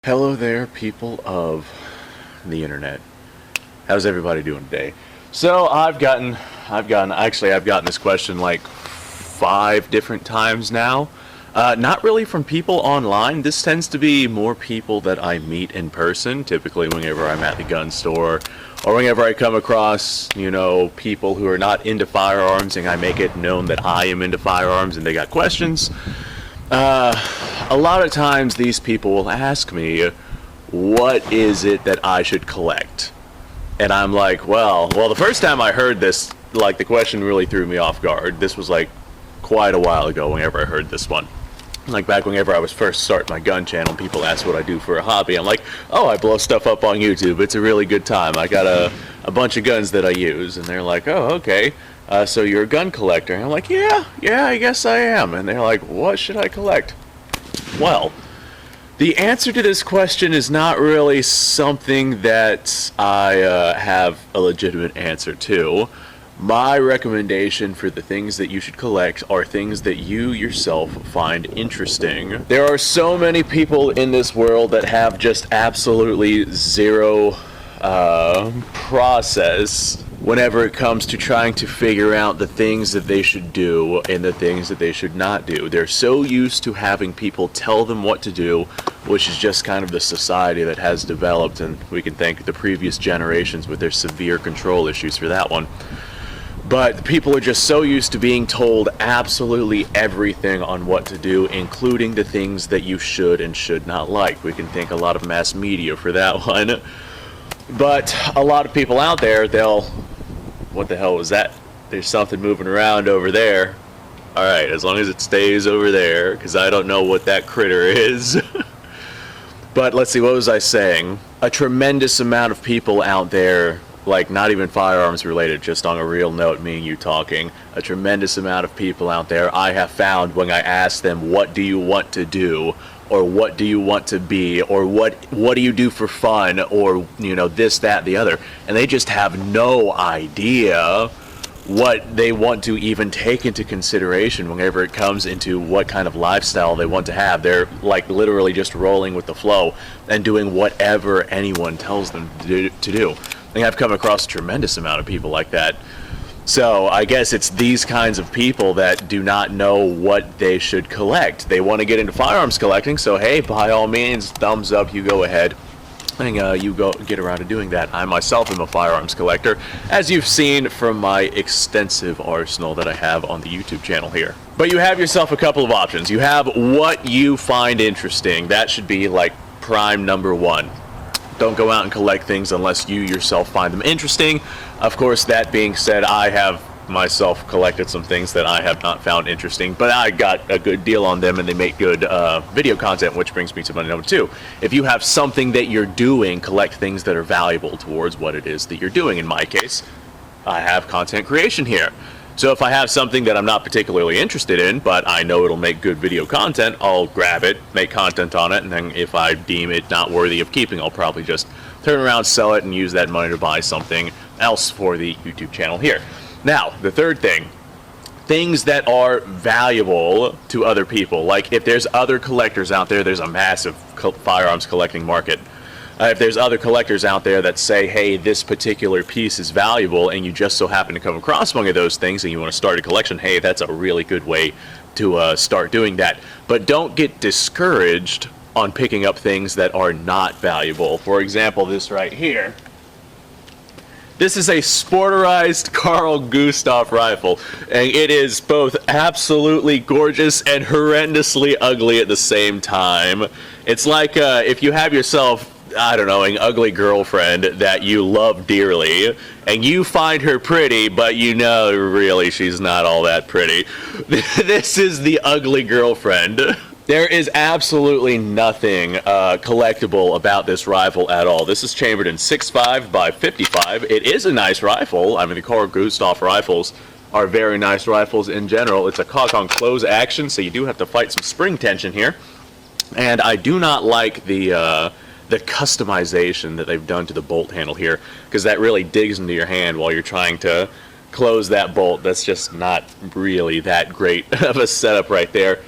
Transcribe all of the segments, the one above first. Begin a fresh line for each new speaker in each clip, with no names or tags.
Hello there, people of the internet. How's everybody doing today? So I've gotten this question like 5 different times now. Not really from people online. This tends to be more people that I meet in person, typically whenever I'm at the gun store, or whenever I come across, people who are not into firearms, and I make it known that I am into firearms and they got questions. A lot of times these people will ask me, what is it that I should collect? And I'm like, well, the first time I heard this, like, the question really threw me off guard. This was like quite a while ago whenever I heard this one. Like back whenever I was first starting my gun channel, people asked what I do for a hobby. I'm like, oh, I blow stuff up on YouTube. It's a really good time. I got a bunch of guns that I use. And they're like, oh, okay. So you're a gun collector? And I'm like, yeah, I guess I am. And they're like, what should I collect? Well, the answer to this question is not really something that I have a legitimate answer to. My recommendation for the things that you should collect are things that you yourself find interesting. There are so many people in this world that have just absolutely zero process whenever it comes to trying to figure out the things that they should do and the things that they should not do. They're so used to having people tell them what to do, which is just kind of the society that has developed, and we can thank the previous generations with their severe control issues for that one. But people are just so used to being told absolutely everything on what to do, including the things that you should and should not like. We can thank a lot of mass media for that one. But a lot of people out there, what the hell was that? There's something moving around over there. Alright, as long as it stays over there, because I don't know what that critter is. But let's see, what was I saying? A tremendous amount of people out there, like not even firearms related, just on a real note, me and you talking, a tremendous amount of people out there I have found when I ask them, what do you want to do? Or what do you want to be, or what do you do for fun, or this, that, the other, and they just have no idea what they want to even take into consideration whenever it comes into what kind of lifestyle they want to have. They're like literally just rolling with the flow and doing whatever anyone tells them to do. I think I've come across a tremendous amount of people like that. So I guess it's these kinds of people that do not know what they should collect. They want to get into firearms collecting, so hey, by all means, thumbs up, you go ahead. And you go get around to doing that. I myself am a firearms collector, as you've seen from my extensive arsenal that I have on the YouTube channel here. But you have yourself a couple of options. You have what you find interesting. That should be like prime number one. Don't go out and collect things unless you yourself find them interesting. Of course, that being said, I have myself collected some things that I have not found interesting, but I got a good deal on them and they make good video content, which brings me to my number 2. If you have something that you're doing, collect things that are valuable towards what it is that you're doing. In my case, I have content creation here. So if I have something that I'm not particularly interested in, but I know it'll make good video content, I'll grab it, make content on it, and then if I deem it not worthy of keeping, I'll probably just turn around, sell it, and use that money to buy something else for the YouTube channel here. Now, the third thing, things that are valuable to other people. Like if there's other collectors out there, there's a massive firearms collecting market. If there's other collectors out there that say, hey, this particular piece is valuable, and you just so happen to come across one of those things and you want to start a collection, hey, that's a really good way to start doing that. But don't get discouraged on picking up things that are not valuable. For example, this right here. This is a sporterized Carl Gustav rifle, and it is both absolutely gorgeous and horrendously ugly at the same time. It's like if you have yourself, I don't know, an ugly girlfriend that you love dearly, and you find her pretty, but really she's not all that pretty. This is the ugly girlfriend. There is absolutely nothing collectible about this rifle at all. This is chambered in 6.5 by 55. It is a nice rifle. I mean, the Carl Gustav rifles are very nice rifles in general. It's a cock on close action, so you do have to fight some spring tension here. And I do not like the customization that they've done to the bolt handle here, because that really digs into your hand while you're trying to close that bolt. That's just not really that great of a setup right there.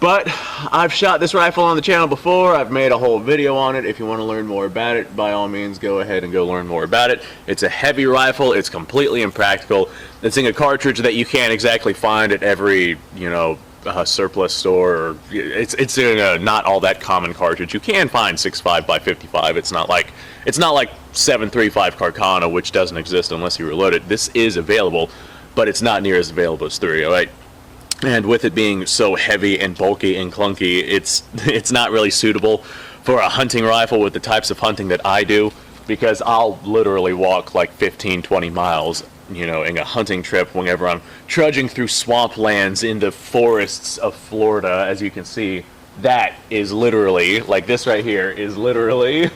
But I've shot this rifle on the channel before. I've made a whole video on it. If you want to learn more about it, by all means, go ahead and go learn more about it. It's a heavy rifle. It's completely impractical. It's in a cartridge that you can't exactly find at every, you know, surplus store. Or it's in a not all that common cartridge. You can find 6.5 by 55. It's not like 7.35 Carcano, which doesn't exist unless you reload it. This is available, but it's not near as available as .308. And with it being so heavy and bulky and clunky, it's not really suitable for a hunting rifle with the types of hunting that I do, because I'll literally walk like 15-20 miles, you know, in a hunting trip whenever I'm trudging through swamplands in the forests of Florida. As you can see, that is literally, like this right here, is literally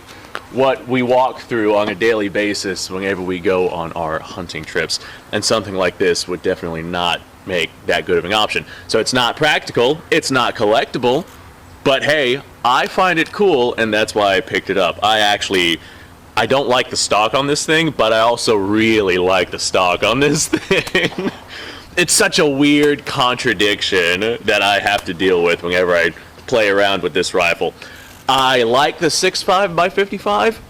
what we walk through on a daily basis whenever we go on our hunting trips. And something like this would definitely not make that good of an option. So it's not practical, it's not collectible, but hey, I find it cool, and that's why I picked it up. I don't like the stock on this thing, but I also really like the stock on this thing. It's such a weird contradiction that I have to deal with whenever I play around with this rifle. I like the 6.5 by 55,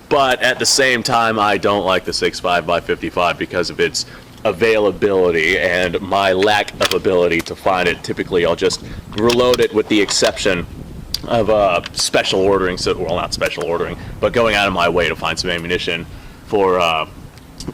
but at the same time, I don't like the 6.5 by 55 because of its availability and my lack of ability to find it. Typically, I'll just reload it, with the exception of special ordering, so, well, not special ordering, but going out of my way to find some ammunition for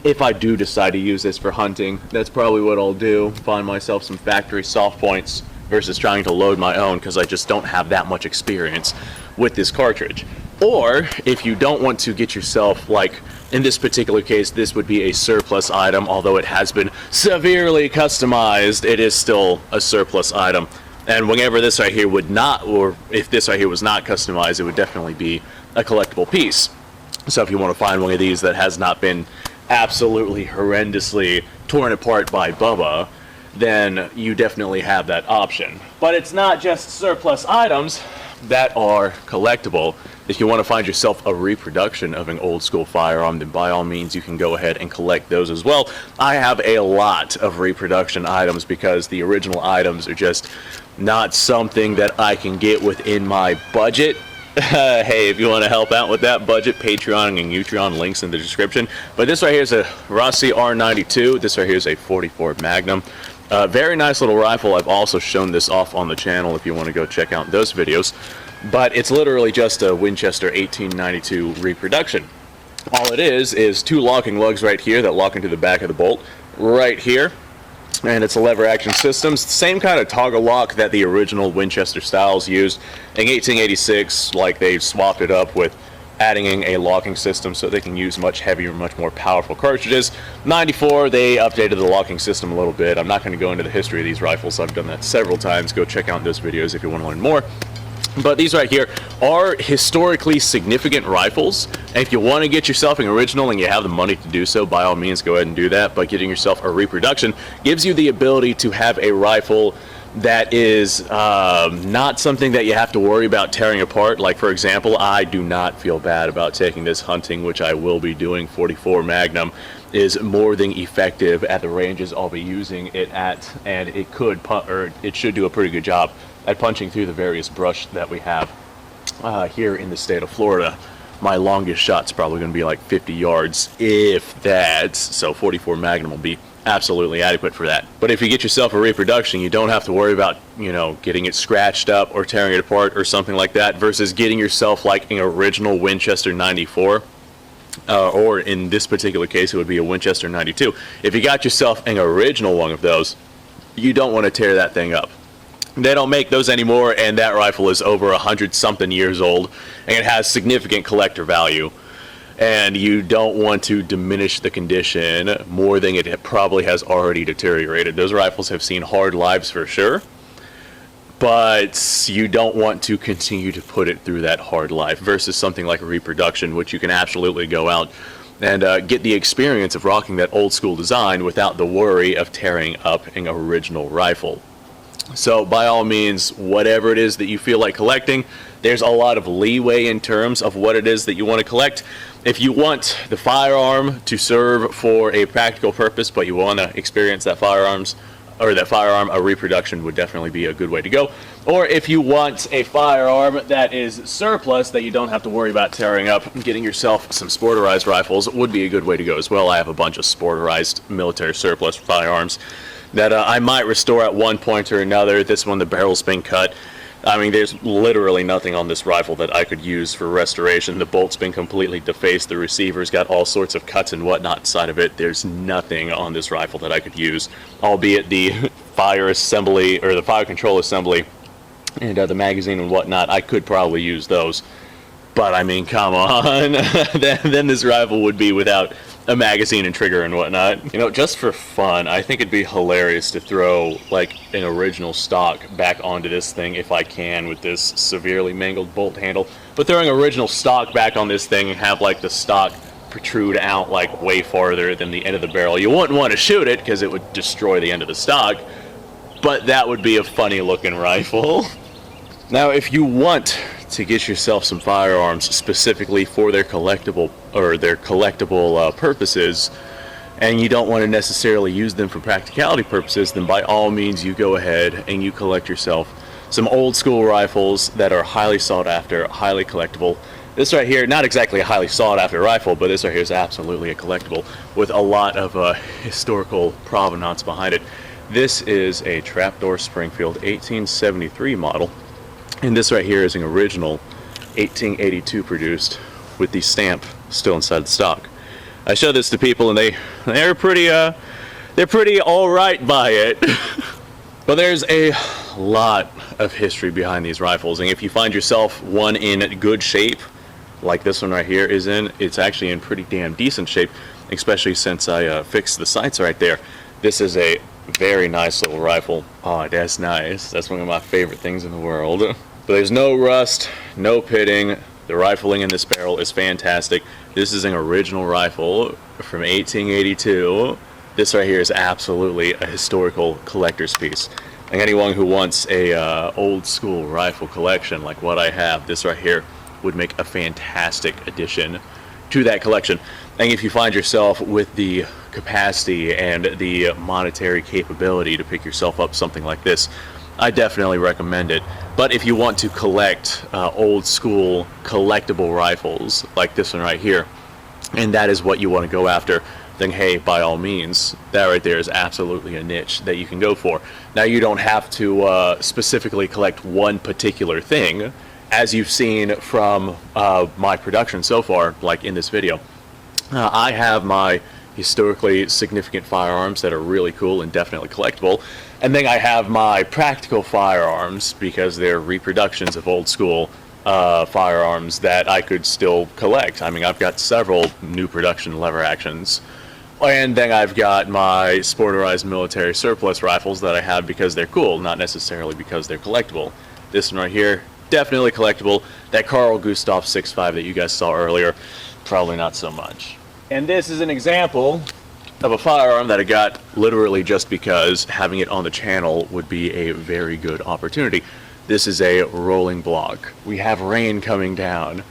if I do decide to use this for hunting. That's probably what I'll do, find myself some factory soft points versus trying to load my own, because I just don't have that much experience with this cartridge. Or if you don't want to get yourself, like in this particular case, this would be a surplus item, although it has been severely customized, it is still a surplus item. And whenever this right here would not, or if this right here was not customized, it would definitely be a collectible piece. So if you want to find one of these that has not been absolutely horrendously torn apart by Bubba, then you definitely have that option. But it's not just surplus items that are collectible. If you want to find yourself a reproduction of an old school firearm, then by all means you can go ahead and collect those as well. I have a lot of reproduction items because the original items are just not something that I can get within my budget. Hey, if you want to help out with that budget, Patreon and Utreon, links in the description. But this right here is a Rossi R92. This right here is a 44 Magnum. Very nice little rifle. I've also shown this off on the channel if you want to go check out those videos. But it's literally just a Winchester 1892 reproduction. All it is two locking lugs right here that lock into the back of the bolt right here. And it's a lever action system. Same kind of toggle lock that the original Winchester styles used. In 1886, like, they swapped it up with adding in a locking system so they can use much heavier, much more powerful cartridges. 94, they updated the locking system a little bit. I'm not going to go into the history of these rifles. I've done that several times. Go check out those videos if you want to learn more. But these right here are historically significant rifles. And if you want to get yourself an original and you have the money to do so, by all means go ahead and do that. But getting yourself a reproduction gives you the ability to have a rifle that is not something that you have to worry about tearing apart. Like, for example, I do not feel bad about taking this hunting, which I will be doing. 44 Magnum is more than effective at the ranges I'll be using it at, and it should do a pretty good job at punching through the various brush that we have here in the state of Florida. My longest shot's probably going to be like 50 yards, if that. So 44 Magnum will be absolutely adequate for that. But if you get yourself a reproduction, you don't have to worry about, you know, getting it scratched up or tearing it apart or something like that, versus getting yourself like an original Winchester 94. Or in this particular case, it would be a Winchester 92. If you got yourself an original one of those, you don't want to tear that thing up. They don't make those anymore, and that rifle is over 100-something years old, and it has significant collector value. And you don't want to diminish the condition more than it probably has already deteriorated. Those rifles have seen hard lives for sure, but you don't want to continue to put it through that hard life, versus something like a reproduction, which you can absolutely go out and get the experience of rocking that old school design without the worry of tearing up an original rifle. So by all means, whatever it is that you feel like collecting, there's a lot of leeway in terms of what it is that you want to collect. If you want the firearm to serve for a practical purpose, but you want to experience that firearm's or that firearm, a reproduction would definitely be a good way to go. Or if you want a firearm that is surplus that you don't have to worry about tearing up, getting yourself some sporterized rifles would be a good way to go as well. I have a bunch of sporterized military surplus firearms that I might restore at one point or another. This one, the barrel's been cut. I mean, there's literally nothing on this rifle that I could use for restoration. The bolt's been completely defaced. The receiver's got all sorts of cuts and whatnot inside of it. There's nothing on this rifle that I could use, albeit the fire assembly, or the fire control assembly, and the magazine and whatnot. I could probably use those. But, I mean, come on. then this rifle would be without a magazine and trigger and whatnot. You know, just for fun, I think it'd be hilarious to throw like an original stock back onto this thing if I can, with this severely mangled bolt handle. But throwing original stock back on this thing and have like the stock protrude out like way farther than the end of the barrel. You wouldn't want to shoot it because it would destroy the end of the stock, but that would be a funny looking rifle. Now, if you want to get yourself some firearms specifically for their collectible purposes, and you don't want to necessarily use them for practicality purposes, then by all means you go ahead and you collect yourself some old school rifles that are highly sought after, highly collectible. This right here, not exactly a highly sought after rifle, but this right here is absolutely a collectible with a lot of historical provenance behind it. This is a Trapdoor Springfield 1873 model. And this right here is an original 1882 produced with the stamp still inside the stock. I show this to people and they're pretty all right by it. But there's a lot of history behind these rifles, and if you find yourself one in good shape, like this one right here is in, it's actually in pretty damn decent shape, especially since I fixed the sights right there. This is a very nice little rifle. Oh, that's nice. That's one of my favorite things in the world. But there's no rust, no pitting. The rifling in this barrel is fantastic. This is an original rifle from 1882. This right here is absolutely a historical collector's piece. Like anyone who wants a old school rifle collection like what I have, this right here would make a fantastic addition to that collection. And if you find yourself with the capacity and the monetary capability to pick yourself up something like this, I definitely recommend it. But if you want to collect old school collectible rifles like this one right here, and that is what you want to go after, then hey, by all means, that right there is absolutely a niche that you can go for. Now, you don't have to specifically collect one particular thing, as you've seen from my production so far, like in this video. I have my historically significant firearms that are really cool and definitely collectible, and then I have my practical firearms because they're reproductions of old school firearms that I could still collect. I mean, I've got several new production lever actions, and then I've got my sporterized military surplus rifles that I have because they're cool, not necessarily because they're collectible. This one right here, definitely collectible. That Carl Gustav 6.5 that you guys saw earlier, probably not so much. And this is an example of a firearm that I got literally just because having it on the channel would be a very good opportunity. This is a rolling block. We have rain coming down.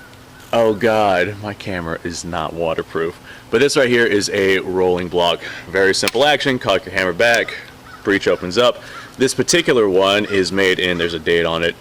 Oh God, my camera is not waterproof. But this right here is a rolling block. Very simple action, cock your hammer back, breech opens up. This particular one is made in, there's a date on it,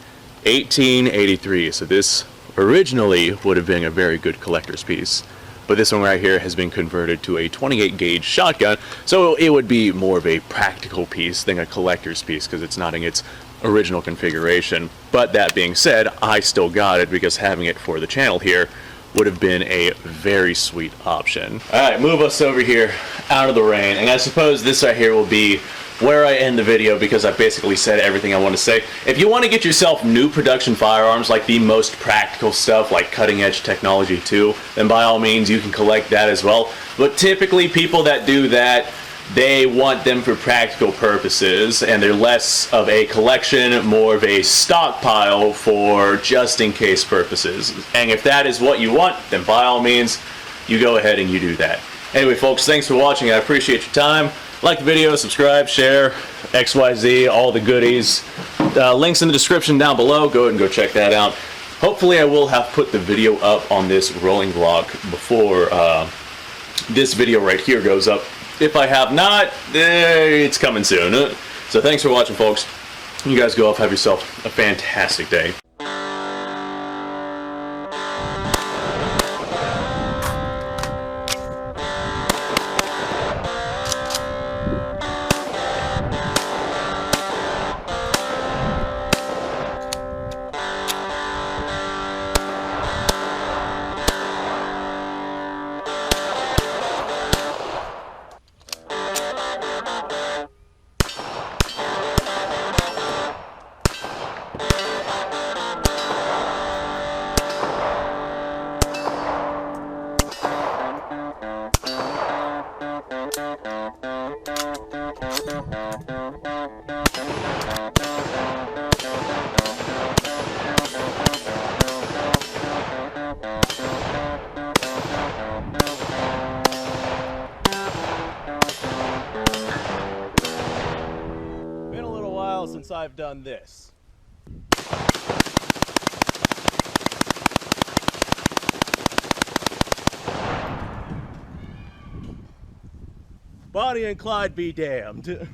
1883. So this originally would have been a very good collector's piece. But this one right here has been converted to a 28 gauge shotgun, so it would be more of a practical piece than a collector's piece because it's not in its original configuration. But that being said, I still got it because having it for the channel here would have been a very sweet option. Alright, move us over here out of the rain, and I suppose this right here will be where I end the video because I basically said everything I want to say. If you want to get yourself new production firearms, like the most practical stuff, like cutting edge technology too, then by all means you can collect that as well. But typically people that do that, they want them for practical purposes, and they're less of a collection, more of a stockpile for just in case purposes. And if that is what you want, then by all means, you go ahead and you do that. Anyway folks, thanks for watching. I appreciate your time. Like the video, subscribe, share, XYZ, all the goodies. Links in the description down below. Go ahead and go check that out. Hopefully I will have put the video up on this rolling block before this video right here goes up. If I have not, it's coming soon. So thanks for watching, folks. You guys go off, have yourself a fantastic day.
Been a little while since I've done this. Bonnie and Clyde be damned.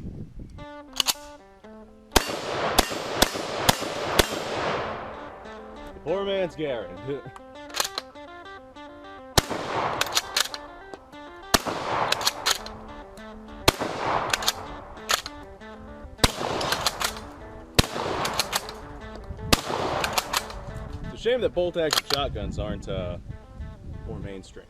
Poor man's Garrett. It's a shame that bolt-action shotguns aren't more mainstream.